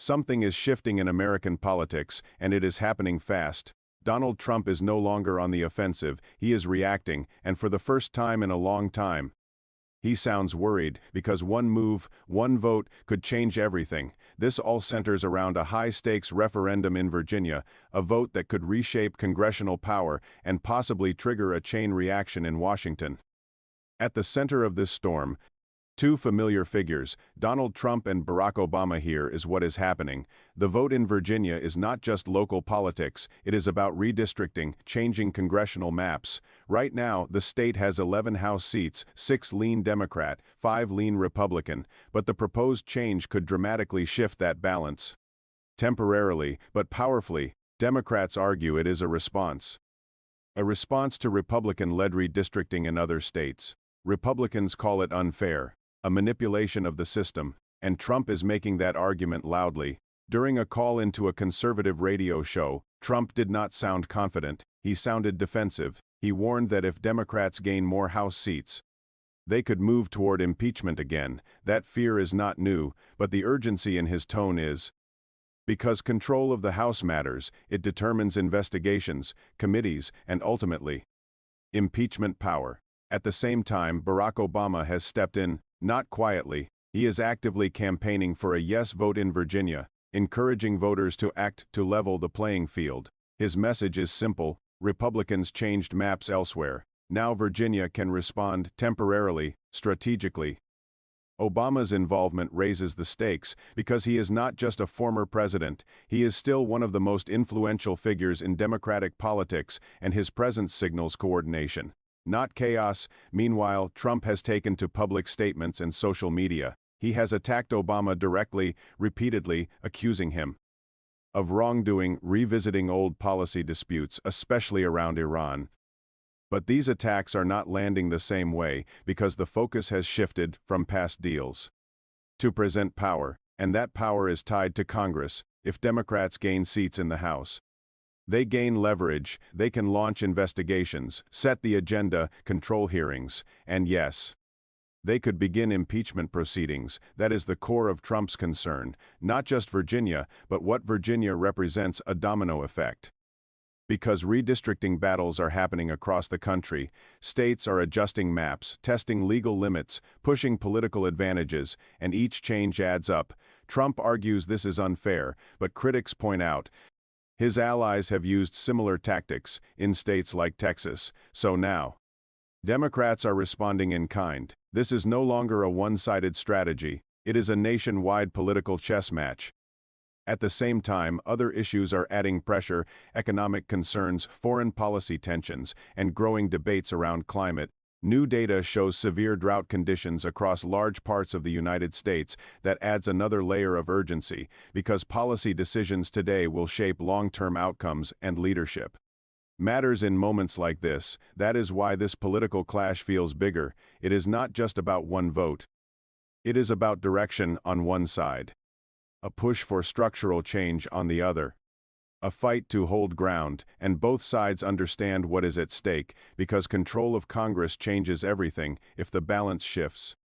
Something is shifting in American politics, and it is happening fast. Donald Trump is no longer on the offensive, he is reacting, and for the first time in a long time. He sounds worried, because one move, one vote, could change everything. This all centers around a high-stakes referendum in Virginia, a vote that could reshape congressional power and possibly trigger a chain reaction in Washington. At the center of this storm, two familiar figures, Donald Trump and Barack Obama. Here is what is happening. The vote in Virginia is not just local politics, it is about redistricting, changing congressional maps. Right now, the state has 11 House seats, 6 lean Democrat, 5 lean Republican, but the proposed change could dramatically shift that balance. Temporarily, but powerfully, Democrats argue it is a response. A response to Republican-led redistricting in other states. Republicans call it unfair, a manipulation of the system, and Trump is making that argument loudly. During a call into a conservative radio show, Trump did not sound confident, he sounded defensive. He warned that if Democrats gain more House seats, they could move toward impeachment again. That fear is not new, but the urgency in his tone is. Because control of the House matters, it determines investigations, committees, and ultimately, impeachment power. At the same time, Barack Obama has stepped in. Not quietly, he is actively campaigning for a yes vote in Virginia, encouraging voters to act to level the playing field. His message is simple: Republicans changed maps elsewhere. Now Virginia can respond temporarily, strategically. Obama's involvement raises the stakes because he is not just a former president, he is still one of the most influential figures in Democratic politics, and his presence signals coordination, not chaos. Meanwhile, Trump has taken to public statements and social media. He has attacked Obama directly, repeatedly, accusing him of wrongdoing, revisiting old policy disputes, especially around Iran. But these attacks are not landing the same way because the focus has shifted from past deals to present power, and that power is tied to Congress. If Democrats gain seats in the House, they gain leverage, they can launch investigations, set the agenda, control hearings, and yes, they could begin impeachment proceedings. That is the core of Trump's concern, not just Virginia, but what Virginia represents: a domino effect. Because redistricting battles are happening across the country, states are adjusting maps, testing legal limits, pushing political advantages, and each change adds up. Trump argues this is unfair, but critics point out his allies have used similar tactics in states like Texas, so now Democrats are responding in kind. This is no longer a one-sided strategy, it is a nationwide political chess match. At the same time, other issues are adding pressure: economic concerns, foreign policy tensions, and growing debates around climate. New data shows severe drought conditions across large parts of the United States. That adds another layer of urgency, because policy decisions today will shape long-term outcomes and leadership. Matters in moments like this. That is why this political clash feels bigger. It is not just about one vote. It is about direction on one side, a push for structural change on the other, a fight to hold ground, and both sides understand what is at stake, because control of Congress changes everything. If the balance shifts,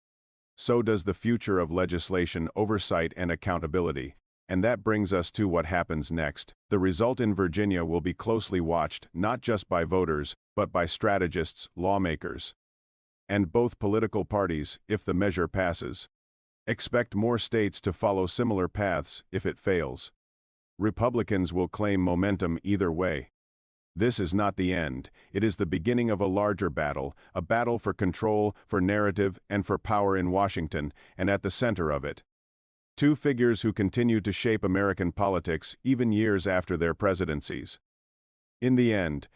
so does the future of legislation, oversight, and accountability. And that brings us to what happens next. The result in Virginia will be closely watched, not just by voters, but by strategists, lawmakers, and both political parties. If the measure passes, expect more states to follow similar paths. If it fails, Republicans will claim momentum either way. This is not the end. It is the beginning of a larger battle, a battle for control, for narrative, and for power in Washington, and at the center of it, two figures who continue to shape American politics even years after their presidencies. In the end,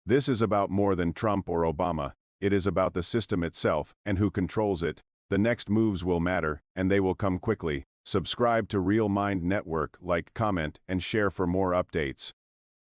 this is about more than Trump or Obama. It is about the system itself and who controls it. The next moves will matter, and they will come quickly. Subscribe to Real Mind Network, like, comment, and share for more updates.